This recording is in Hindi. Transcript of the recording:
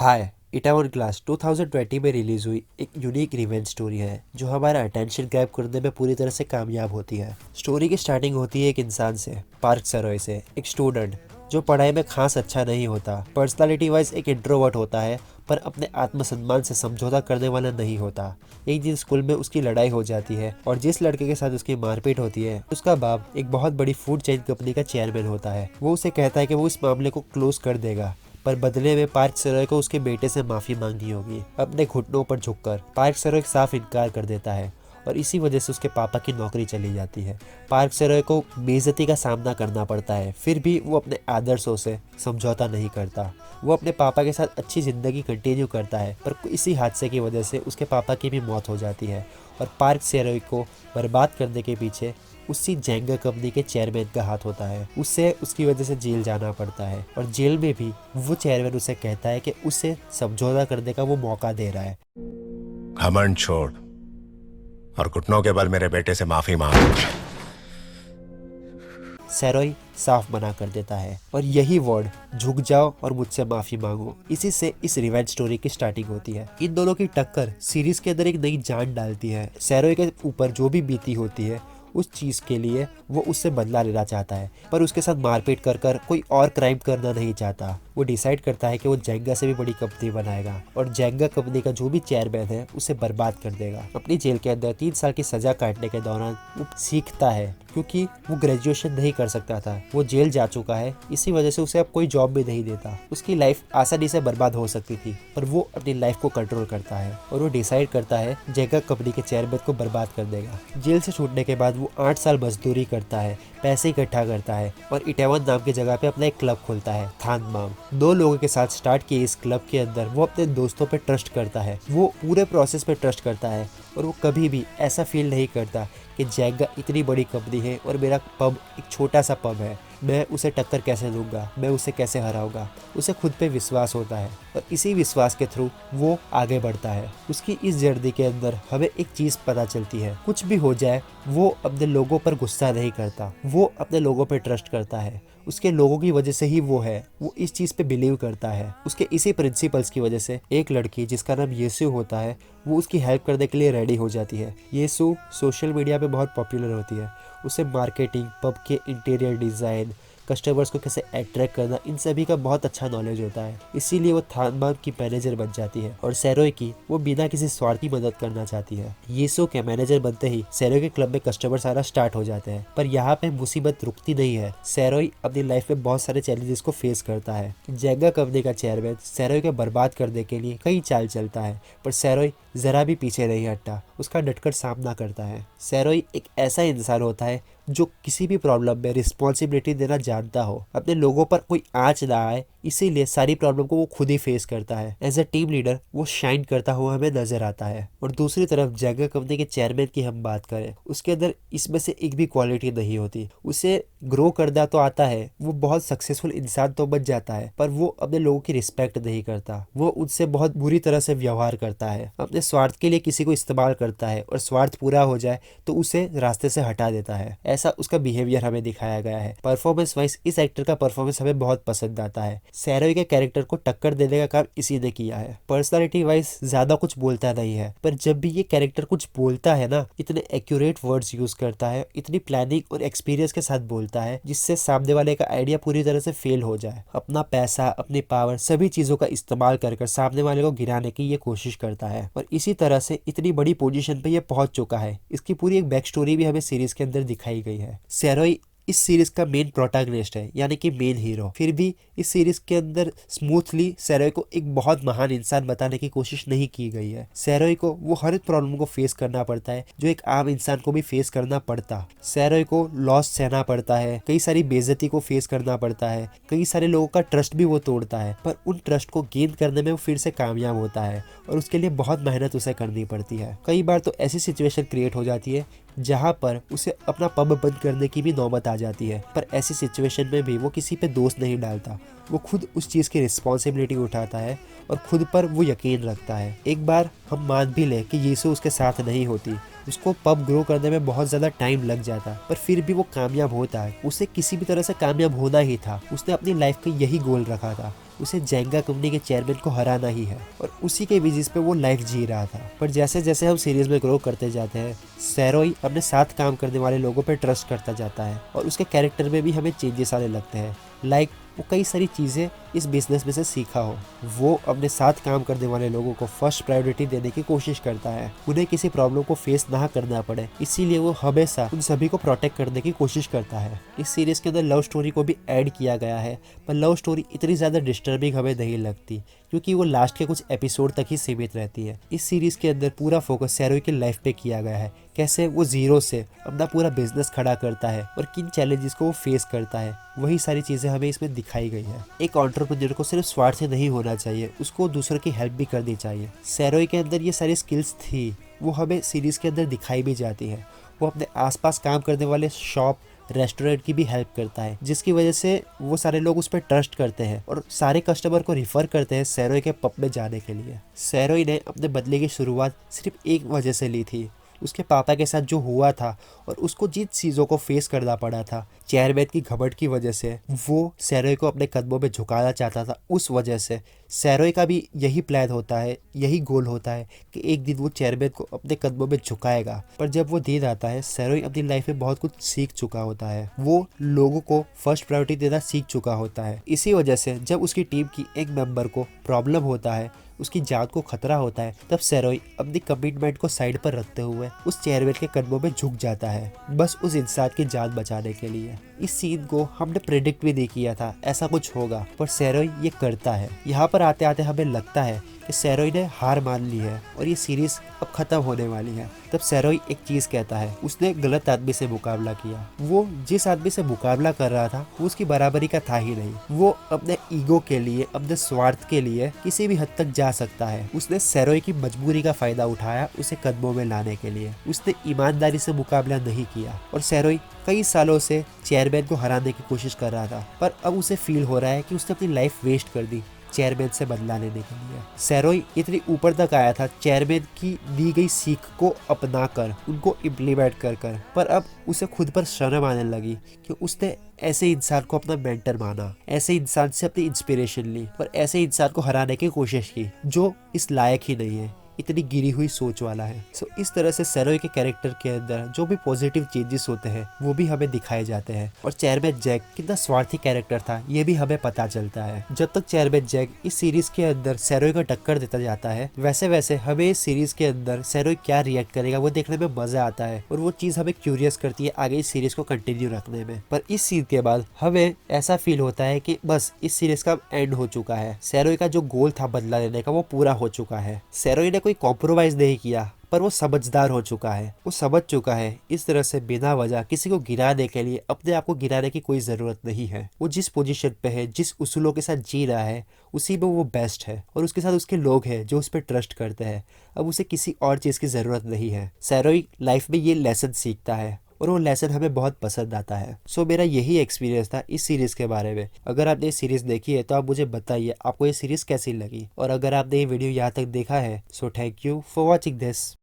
हाय, इटावन क्लास 2020 में रिलीज हुई एक यूनिक रिवेंज स्टोरी है जो हमारा अटेंशन ग्रैब करने में पूरी तरह से कामयाब होती है। स्टोरी की स्टार्टिंग होती है एक इंसान से, पार्क सरोय से, एक स्टूडेंट जो पढ़ाई में खास अच्छा नहीं होता, पर्सनालिटी वाइज एक इंट्रोवर्ट होता है, पर अपने आत्मसम्मान से समझौता करने वाला नहीं होता। एक दिन स्कूल में उसकी लड़ाई हो जाती है और जिस लड़के के साथ उसकी मारपीट होती है उसका बाप एक बहुत बड़ी फूड चेन कंपनी का चेयरमैन होता है। वो उसे कहता है कि वो इस मामले को क्लोज कर देगा, पर बदले में पार्क सरोय को उसके बेटे से माफी मांगनी होगी। अपने घुटनों पर झुककर पार्क सरोय साफ इनकार कर देता है और इसी वजह से उसके पापा की नौकरी चली जाती है। पार्क सरोय को बेइज्जती का सामना करना पड़ता है, फिर भी वो अपने आदर्शों से समझौता नहीं करता। वो अपने पापा के साथ अच्छी ज़िंदगी कंटिन्यू करता है, पर इसी हादसे की वजह से उसके पापा की भी मौत हो जाती है और पार्क सरोय को बर्बाद करने के पीछे उसी जेंगा कंपनी के चेयरमैन का हाथ होता है। उससे उसकी वजह से जेल जाना पड़ता है और जेल में भी वो चेयरमैन उसे कहता है कि उसे समझौता करने का वो मौका दे रहा है। घमंड छोड़ और घुटनों के बल मेरे बेटे से माफी मांग। सरोय साफ मना कर देता है और यही वर्ड, झुक जाओ और मुझसे माफी मांगो, इसी से इस रिवेंज स्टोरी की स्टार्टिंग होती है। इन दोनों की टक्कर सीरीज के अंदर एक नई जान डालती है। सरोय के ऊपर जो भी बीती होती है उस चीज़ के लिए वो उससे बदला लेना चाहता है, पर उसके साथ मारपीट कर कर कोई और क्राइम करना नहीं चाहता। वो डिसाइड करता है कि वो जेंगा से भी बड़ी कंपनी बनाएगा और जेंगा कंपनी का जो भी चेयरमैन है उसे बर्बाद कर देगा। अपनी जेल के अंदर 3 साल की सजा काटने के दौरान वो सीखता है, क्योंकि वो ग्रेजुएशन नहीं कर सकता था, वो जेल जा चुका है, इसी वजह से उसे अब कोई जॉब भी नहीं देता। उसकी लाइफ आसानी से बर्बाद हो सकती थी, पर वो अपनी लाइफ को कंट्रोल करता है और वो डिसाइड करता है जेंगा कंपनी के चेयरमैन को बर्बाद कर देगा। जेल से छूटने के बाद वो 8 साल मजदूरी करता है, पैसे इकट्ठा करता है और इटावन नाम की जगह पे अपना एक क्लब खोलता है, थानमाम। 2 लोगों के साथ स्टार्ट किए इस क्लब के अंदर वो अपने दोस्तों पे ट्रस्ट करता है, वो पूरे प्रोसेस पे ट्रस्ट करता है और वो कभी भी ऐसा फील नहीं करता कि जेंगा इतनी बड़ी कंपनी है और मेरा पब एक छोटा सा पब है, मैं उसे टक्कर कैसे दूंगा, मैं उसे कैसे हराऊंगा। उसे खुद पे विश्वास होता है और इसी विश्वास के थ्रू वो आगे बढ़ता है। उसकी इस जर्नी के अंदर हमें एक चीज़ पता चलती है, कुछ भी हो जाए वो अपने लोगों पर गुस्सा नहीं करता, वो अपने लोगों पर ट्रस्ट करता है। उसके लोगों की वजह से ही वो है, वो इस चीज़ पे बिलीव करता है। उसके इसी प्रिंसिपल्स की वजह से एक लड़की जिसका नाम येसु होता है वो उसकी हेल्प करने के लिए रेडी हो जाती है। येसु सोशल मीडिया पे बहुत पॉपुलर होती है, उसे मार्केटिंग, पब के इंटीरियर डिज़ाइन, कस्टमर्स को कैसे अट्रैक्ट करना, इन सभी का बहुत अच्छा नॉलेज होता है। इसीलिए वो थानमाम की मैनेजर बन जाती है और सरोय की वो बिना किसी स्वार्थ की मदद करना चाहती है। येसु के मैनेजर बनते ही सरोय के क्लब में कस्टमर्स आना स्टार्ट हो जाते हैं, पर यहाँ पे मुसीबत रुकती नहीं है। सरोय अपनी लाइफ में बहुत सारे चैलेंजेस को फेस करता है। जेंगा कंपनी का चेयरमैन सरोय को बर्बाद करने के लिए कई चाल चलता है, पर सरोय जरा भी पीछे नहीं हटता, उसका डटकर सामना करता है। सरोय एक ऐसा इंसान होता है जो किसी भी प्रॉब्लम में रिस्पॉन्सिबिलिटी देना जानता हो, अपने लोगों पर कोई आँच ना आए, इसीलिए सारी प्रॉब्लम को वो खुद ही फेस करता है। एज ए टीम लीडर वो शाइन करता हुआ हमें नजर आता है। और दूसरी तरफ जेंगा कंपनी के चेयरमैन की हम बात करें, उसके अंदर इसमें से एक भी क्वालिटी नहीं होती। उसे ग्रो करना तो आता है, वो बहुत सक्सेसफुल इंसान तो बन जाता है, पर वो अपने लोगों की रिस्पेक्ट नहीं करता, वो उनसे बहुत बुरी तरह से व्यवहार करता है, अपने स्वार्थ के लिए किसी को इस्तेमाल करता है और स्वार्थ पूरा हो जाए तो उसे रास्ते से हटा देता है। ऐसा उसका बिहेवियर हमें दिखाया गया है। परफॉर्मेंस वाइज इस एक्टर का परफॉर्मेंस हमें बहुत पसंद आता है। सरोय के कैरेक्टर को टक्कर देने का काम इसी ने किया है। पर्सनालिटी वाइज ज्यादा कुछ बोलता नहीं है, पर जब भी ये कैरेक्टर कुछ बोलता है ना, इतने एक्यूरेट वर्ड्स यूज करता है, इतनी प्लानिंग और एक्सपीरियंस के साथ बोलता है जिससे सामने वाले का आइडिया पूरी तरह से फेल हो जाए। अपना पैसा, अपनी पावर, सभी चीजों का इस्तेमाल कर सामने वाले को गिराने की ये कोशिश करता है और इसी तरह से इतनी बड़ी पोजीशन पे ये पहुंच चुका है। इसकी पूरी एक बैक स्टोरी भी हमें सीरीज के अंदर दिखाई गई है। सरोय इस सीरीज का मेन प्रोटैगनिस्ट है, यानी कि मेन हीरो, फिर भी इस सीरीज के अंदर स्मूथली सरोय को एक बहुत महान इंसान बताने की कोशिश नहीं की गई है। सरोय को वो हर प्रॉब्लम को फेस करना पड़ता है जो एक आम इंसान को भी फेस करना पड़ता। सरोय को लॉस सहना पड़ता है, कई सारी बेइज्जती को फेस करना पड़ता है, कई सारे लोगों का ट्रस्ट भी वो तोड़ता है, पर उन ट्रस्ट को गेन करने में वो फिर से कामयाब होता है और उसके लिए बहुत मेहनत उसे करनी पड़ती है। कई बार तो ऐसी सिचुएशन क्रिएट हो जाती है जहाँ पर उसे अपना पब बंद करने की भी नौबत आ जाती है, पर ऐसी सिचुएशन में भी वो किसी पे दोष नहीं डालता, वो खुद उस चीज़ की रिस्पॉन्सिबिलिटी उठाता है और खुद पर वो यकीन रखता है। एक बार हम मान भी लें कि यीशु उसके साथ नहीं होती, उसको पब ग्रो करने में बहुत ज़्यादा टाइम लग जाता, पर फिर भी वो कामयाब होता है। उसे किसी भी तरह से कामयाब होना ही था, उसने अपनी लाइफ का यही गोल रखा था। उसे जेंगा कंपनी के चेयरमैन को हराना ही है और उसी के बेसिस पे वो लाइफ जी रहा था। पर जैसे जैसे हम सीरीज में ग्रो करते जाते हैं, सैरोई अपने साथ काम करने वाले लोगों पे ट्रस्ट करता जाता है और उसके कैरेक्टर में भी हमें चेंजेस आने लगते हैं। लाइक वो कई सारी चीज़ें इस बिजनेस में से सीखा हो। वो अपने साथ काम करने वाले लोगों को फर्स्ट प्रायोरिटी देने की कोशिश करता है, उन्हें किसी प्रॉब्लम को फेस ना करना पड़े, इसीलिए वो हमेशा उन सभी को प्रोटेक्ट करने की कोशिश करता है। इस सीरीज के अंदर लव स्टोरी को भी ऐड किया गया है, पर लव स्टोरी इतनी ज़्यादा डिस्टर्बिंग हमें नहीं लगती क्योंकि वो लास्ट के कुछ एपिसोड तक ही सीमित रहती है। इस सीरीज के अंदर पूरा फोकस सैरोई की लाइफ पे किया गया है, कैसे वो जीरो से अपना पूरा बिजनेस खड़ा करता है और किन चैलेंजेस को वो फेस करता है, वही सारी चीज़ें हमें इसमें दिखाई गई है। एक एंटरप्रेन्योर को सिर्फ स्वार्थ से नहीं होना चाहिए, उसको दूसरों की हेल्प भी करनी चाहिए। सैरोई के अंदर ये सारी स्किल्स थी, वो हमें सीरीज के अंदर दिखाई भी जाती है। वो अपने आसपास काम करने वाले शॉप रेस्टोरेंट की भी हेल्प करता है, जिसकी वजह से वो सारे लोग उस पर ट्रस्ट करते हैं और सारे कस्टमर को रिफर करते हैं सैरोई के पब में जाने के लिए। सैरोई ने अपने बदले की शुरुआत सिर्फ एक वजह से ली थी, उसके पापा के साथ जो हुआ था और उसको जिन चीज़ों को फेस करना पड़ा था चेयरमैन की घमंड की वजह से, वो सैरोई को अपने कदमों में झुकाना चाहता था। उस वजह से सैरोई का भी यही प्लान होता है, यही गोल होता है कि एक दिन वो चेयरमैन को अपने कदमों में झुकाएगा। पर जब वो दिन आता है, सैरोई अपनी लाइफ में बहुत कुछ सीख चुका होता है, वो लोगों को फर्स्ट प्रायोरिटी देना सीख चुका होता है। इसी वजह से जब उसकी टीम की एक मेंबर को प्रॉब्लम होता है, उसकी जान को खतरा होता है, तब सैरोई अपनी कमिटमेंट को साइड पर रखते हुए उस चेयरमैन के कदमों में झुक जाता है, बस उस इंसान की जान बचाने के लिए। इस सीन को हमने प्रेडिक्ट भी नहीं किया था ऐसा कुछ होगा, पर सैरोई ये करता है। यहाँ पर आते आते हमें लगता है कि सैरोई ने हार मान ली है और ये सीरीज अब खत्म होने वाली है। तब सैरोई एक चीज कहता है, उसने गलत आदमी से मुकाबला किया। वो जिस आदमी से मुकाबला कर रहा था वो उसकी बराबरी का था ही नहीं। वो अपने ईगो के लिए, अपने स्वार्थ के लिए किसी भी हद तक जा सकता है। उसने सैरोई की मजबूरी का फायदा उठाया उसे कदमों में लाने के लिए। उसने ईमानदारी से मुकाबला नहीं किया और सैरोई कई सालों से चेयरमैन को हराने की कोशिश कर रहा था, पर अब उसे फील हो रहा है कि उसने अपनी लाइफ वेस्ट कर दी चेयरमैन से बदला लेने के लिए। सैरोई इतनी ऊपर तक आया था चेयरमैन की दी गई सीख को अपनाकर, उनको इम्प्लीमेंट कर, पर अब उसे खुद पर शर्म आने लगी कि उसने ऐसे इंसान को अपना मेंटर माना, ऐसे इंसान से अपनी इंस्पिरेशन ली, पर ऐसे इंसान को हराने की कोशिश की जो इस लायक ही नहीं है, इतनी गिरी हुई सोच वाला है। सो इस तरह से सैरोई के कैरेक्टर के अंदर जो भी पॉजिटिव चेंजेस होते हैं वो भी हमें दिखाए जाते हैं और चेयरमैन जैक कितना स्वार्थी कैरेक्टर था ये भी हमें पता चलता है। जब तक चेयरमैन जैक इस सीरीज के अंदर सैरोई को टक्कर देता जाता है, वैसे वैसे हमें इस सीरीज के अंदर सैरोई क्या रिएक्ट करेगा वो देखने में मजा आता है और वो चीज हमें क्यूरियस करती है आगे इस सीरीज को कंटिन्यू रखने में। पर इस सीन के बाद हमें ऐसा फील होता है कि बस इस सीरीज का एंड हो चुका है। सैरोई का जो गोल था बदला लेने का वो पूरा हो चुका है। सैरोई ने कोई कॉम्प्रोमाइज नहीं किया, पर वो समझदार हो चुका है। वो समझ चुका है इस तरह से बिना वजह किसी को गिराने के लिए अपने आप को गिराने की कोई जरूरत नहीं है। वो जिस पोजीशन पे है, जिस उसूलों के साथ जी रहा है, उसी में वो बेस्ट है और उसके साथ उसके लोग हैं जो उस पर ट्रस्ट करते हैं। अब उसे किसी और चीज की जरूरत नहीं है। सैरोई लाइफ में ये लेसन सीखता है और वो लेसन हमें बहुत पसंद आता है। सो मेरा यही एक्सपीरियंस था इस सीरीज के बारे में। अगर आपने ये सीरीज देखी है तो आप मुझे बताइए आपको ये सीरीज कैसी लगी, और अगर आपने ये वीडियो यहाँ तक देखा है so thank you for watching this.